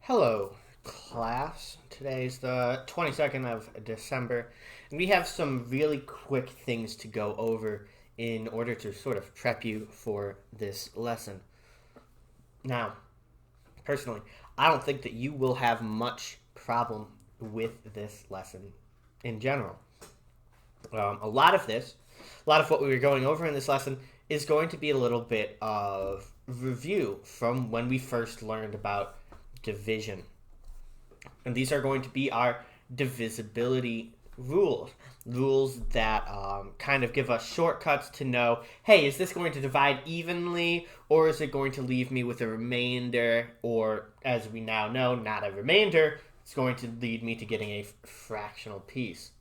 Hello, class. Today's the 22nd of December, and we have some really quick things to go over in order to sort of prep you for this lesson. Now, personally, I don't think that you will have much problem with this lesson in general. A lot of what we were going over in this lesson is going to be a little bit of review from when we first learned about division. And these are going to be our divisibility rules. Rules that kind of give us shortcuts to know, hey, is this going to divide evenly, or is it going to leave me with a remainder, or as we now know, not a remainder, it's going to lead me to getting a fractional piece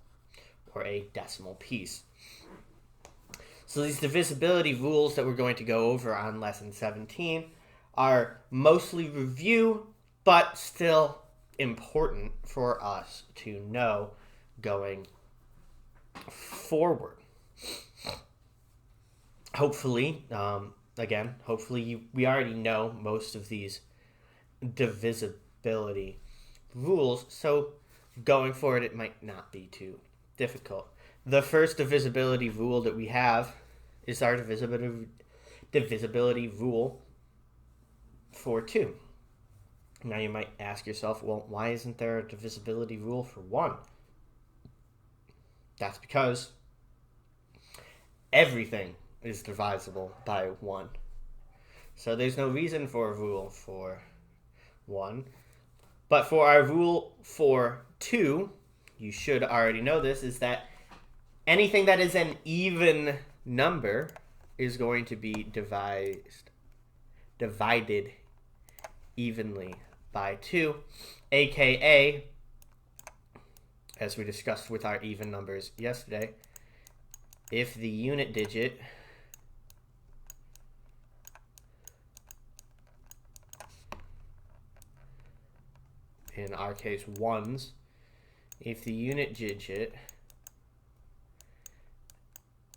or a decimal piece. So these divisibility rules that we're going to go over on lesson 17 are mostly review, but still important for us to know going forward. Hopefully, we already know most of these divisibility rules, so going forward it might not be too difficult. The first divisibility rule that we have is our divisibility rule for 2. Now you might ask yourself, well, why isn't there a divisibility rule for 1? That's because everything is divisible by 1. So there's no reason for a rule for 1. But for our rule for 2, you should already know this, is that anything that is an even number is going to be divided evenly by 2, aka, as we discussed with our even numbers yesterday, if the unit digit in our case ones, if the unit digit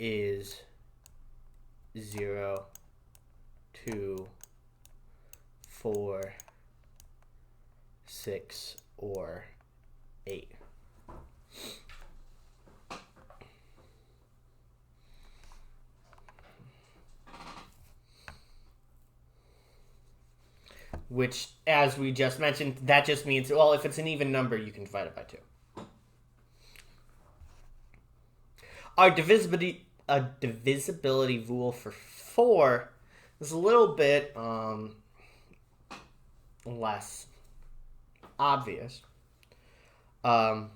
is 0, 2, 4, 6, or 8. Which, as we just mentioned, that just means, well, if it's an even number, you can divide it by 2. Our divisibility rule for 4 is a little bit less obvious. And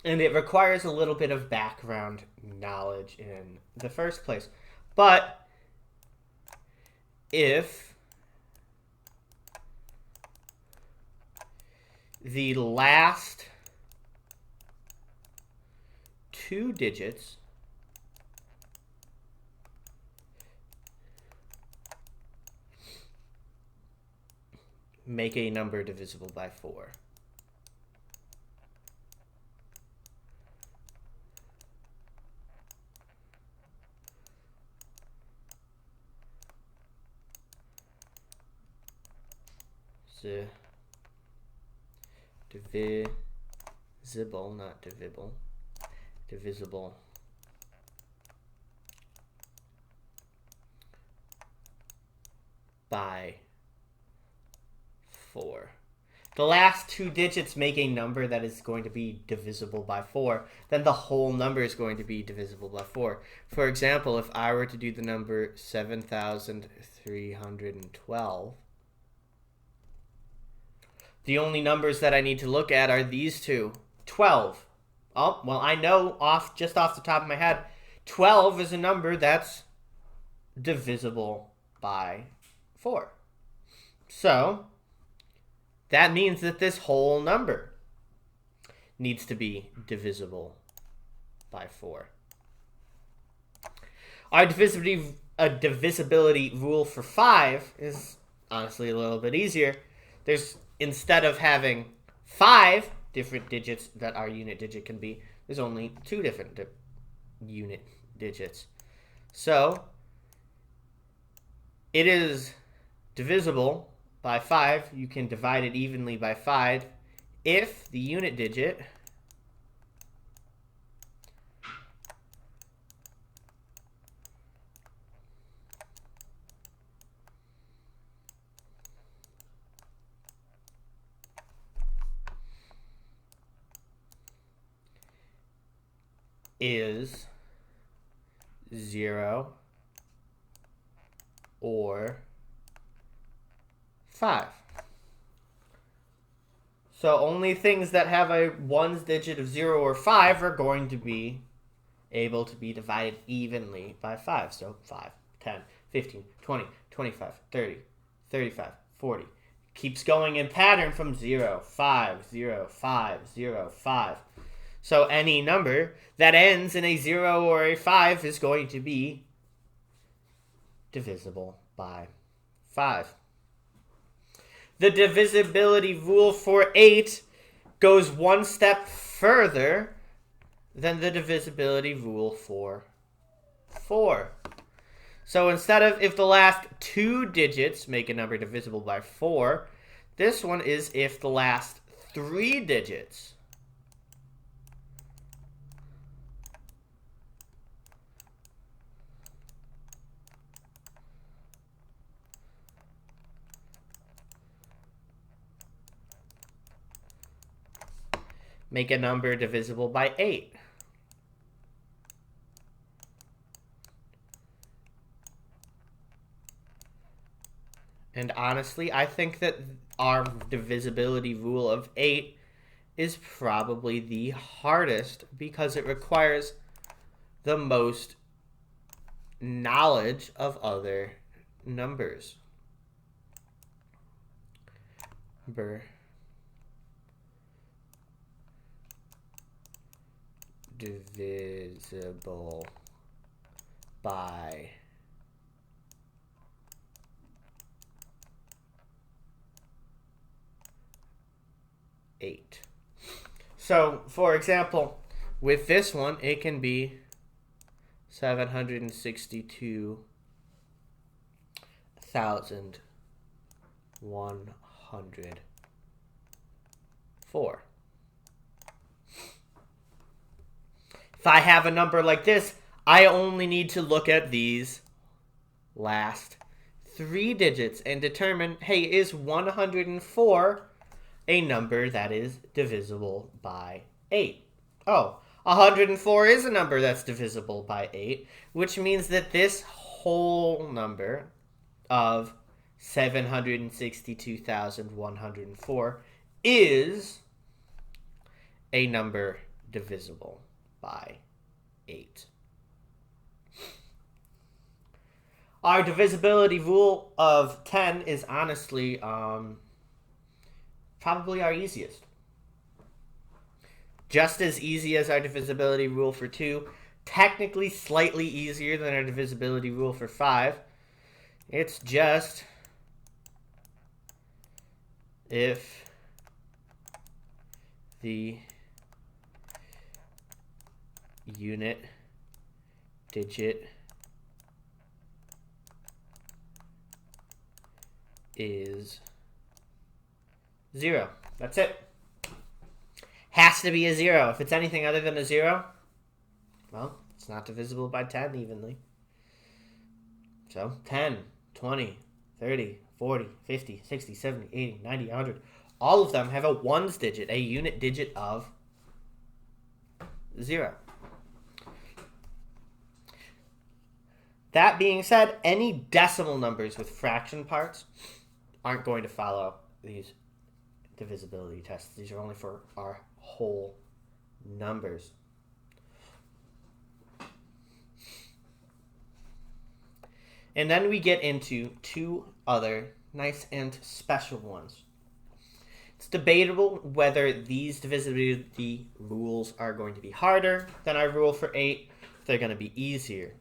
it requires a little bit of background knowledge in the first place. But if the last 2 digits make a number divisible by 4, so divisible, not divisible, divisible by 4. The last 2 digits make a number that is going to be divisible by 4, then the whole number is going to be divisible by 4. For example, if I were to do the number 7,312, the only numbers that I need to look at are these two. 12. Oh, well, I know just off the top of my head, 12 is a number that's divisible by 4. So that means that this whole number needs to be divisible by 4. Our divisibility rule for 5 is honestly a little bit easier. Instead of having 5 different digits that our unit digit can be, there's only 2 different unit digits. So it is divisible by 5, you can divide it evenly by 5 if the unit digit is 0 or 5. So only things that have a ones digit of 0 or 5 are going to be able to be divided evenly by 5. So 5, 10, 15, 20, 25, 30, 35, 40. Keeps going in pattern from 0, 5, 0, 5, 0, 5. So any number that ends in a 0 or a 5 is going to be divisible by 5. The divisibility rule for 8 goes one step further than the divisibility rule for 4. So instead of if the last 2 digits make a number divisible by 4, this one is if the last 3 digits make a number divisible by 8. And honestly, I think that our divisibility rule of 8 is probably the hardest because it requires the most knowledge of other numbers. Divisible by 8. So, for example, with this one, it can be 762,104. If I have a number like this, I only need to look at these last 3 digits and determine, hey, is 104 a number that is divisible by 8? Oh, 104 is a number that's divisible by 8, which means that this whole number of 762,104 is a number divisible by 8. Our divisibility rule of 10 is honestly probably our easiest. Just as easy as our divisibility rule for 2, technically slightly easier than our divisibility rule for 5. It's just if the unit digit is 0. That's it. Has to be a 0. If it's anything other than a 0, well, it's not divisible by 10 evenly. So 10, 20, 30, 40, 50, 60, 70, 80, 90, 100. All of them have a ones digit, a unit digit of 0. That being said, any decimal numbers with fraction parts aren't going to follow these divisibility tests. These are only for our whole numbers. And then we get into 2 other nice and special ones. It's debatable whether these divisibility rules are going to be harder than our rule for 8, if they're going to be easier.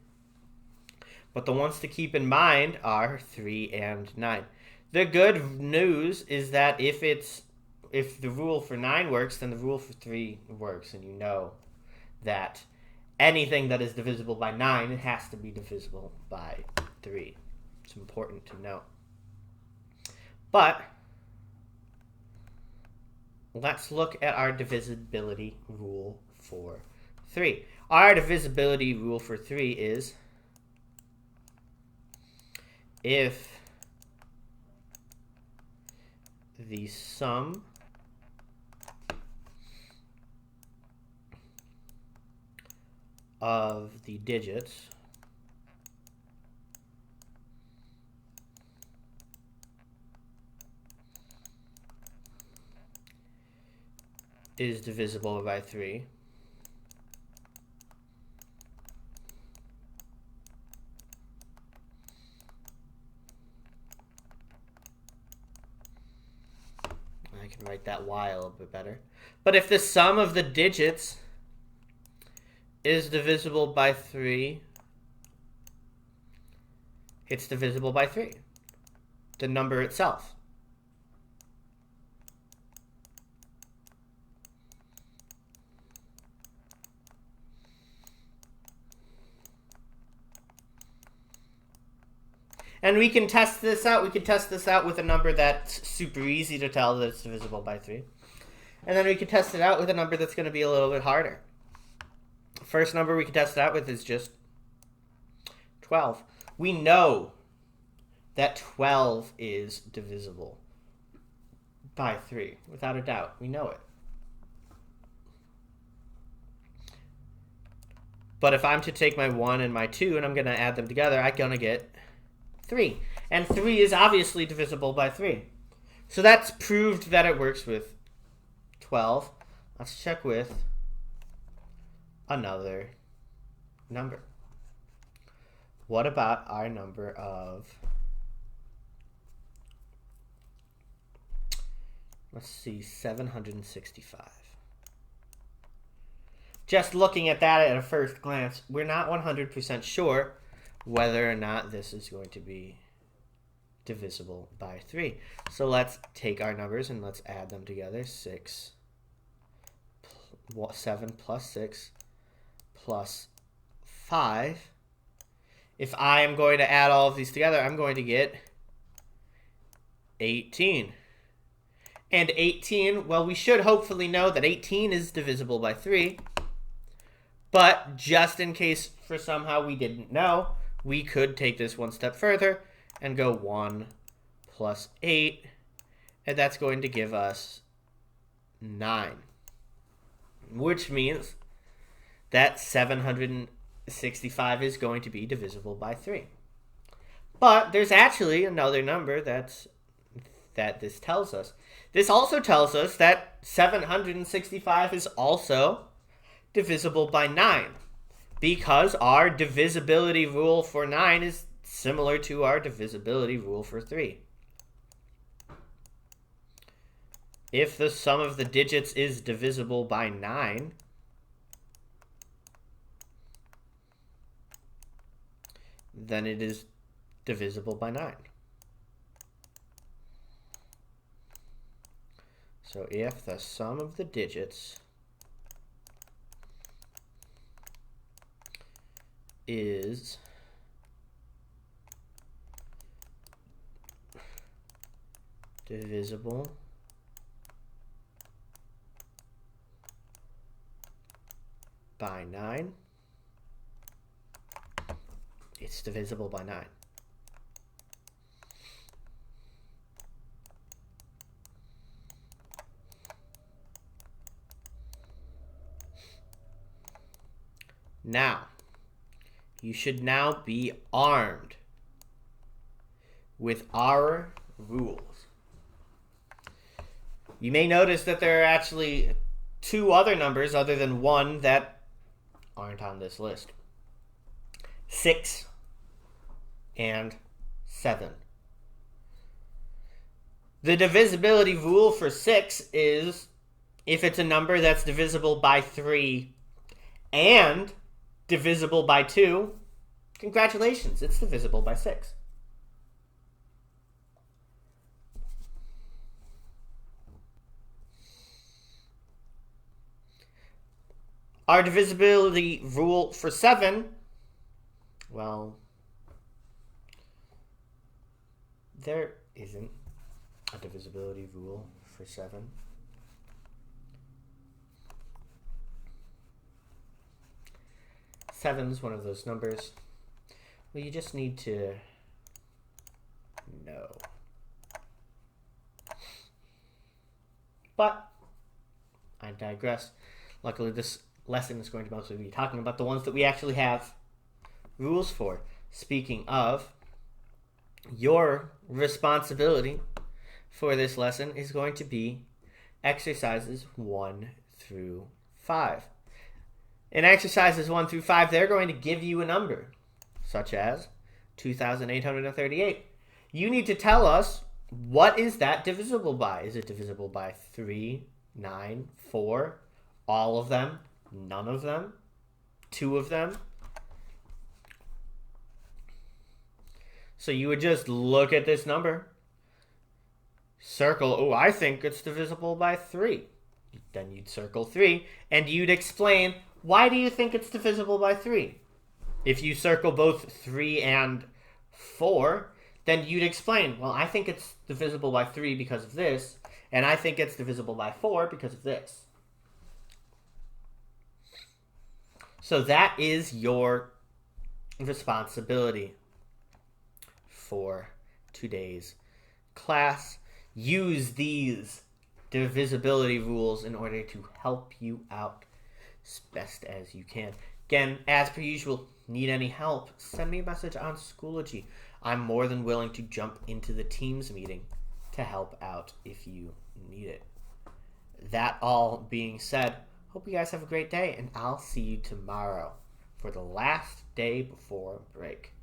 But the ones to keep in mind are 3 and 9. The good news is that if the rule for 9 works, then the rule for 3 works, and you know that anything that is divisible by 9 has to be divisible by 3. It's important to know. But let's look at our divisibility rule for 3. Our divisibility rule for 3 is if the sum of the digits is divisible by 3, I can write that y a little bit better. But if the sum of the digits is divisible by 3, it's divisible by 3, the number itself. And we can test this out. We can test this out with a number that's super easy to tell that it's divisible by 3. And then we can test it out with a number that's going to be a little bit harder. First number we can test it out with is just 12. We know that 12 is divisible by 3, without a doubt. We know it. But if I'm to take my 1 and my 2 and I'm going to add them together, I'm going to get 3. And 3 is obviously divisible by 3. So that's proved that it works with 12. Let's check with another number. What about our number of, let's see, 765. Just looking at that at a first glance, we're not 100% sure whether or not this is going to be divisible by 3. So let's take our numbers and let's add them together. 7 plus 6 plus 5. If I am going to add all of these together, I'm going to get 18. And 18, well, we should hopefully know that 18 is divisible by 3. But just in case for somehow we didn't know, we could take this one step further and go 1 plus 8, and that's going to give us 9, which means that 765 is going to be divisible by 3. But there's actually another number that this tells us. This also tells us that 765 is also divisible by 9. Because our divisibility rule for 9 is similar to our divisibility rule for 3. If the sum of the digits is divisible by 9, then it is divisible by 9. So if the sum of the digits is divisible by 9, it's divisible by 9. Now, you should now be armed with our rules. You may notice that there are actually 2 other numbers other than 1 that aren't on this list. 6 and 7. The divisibility rule for 6 is if it's a number that's divisible by 3 and divisible by 2, congratulations, it's divisible by 6. Our divisibility rule for 7, well, there isn't. a divisibility rule for 7. Seven's one of those numbers where you just need to know. But I digress. Luckily, this lesson is going to mostly be talking about the ones that we actually have rules for. Speaking of, your responsibility for this lesson is going to be exercises 1 through 5. In exercises 1 through 5, they're going to give you a number, such as 2,838. You need to tell us, what is that divisible by? Is it divisible by 3, 9, 4, all of them, none of them, 2 of them? So you would just look at this number, circle, oh, I think it's divisible by 3. Then you'd circle 3, and you'd explain, why do you think it's divisible by 3? If you circle both 3 and 4, then you'd explain, well, I think it's divisible by 3 because of this, and I think it's divisible by 4 because of this. So that is your responsibility for today's class. Use these divisibility rules in order to help you out as best as you can. Again, as per usual, need any help, send me a message on Schoology. I'm more than willing to jump into the Teams meeting to help out if you need it. That all being said, hope you guys have a great day, and I'll see you tomorrow for the last day before break.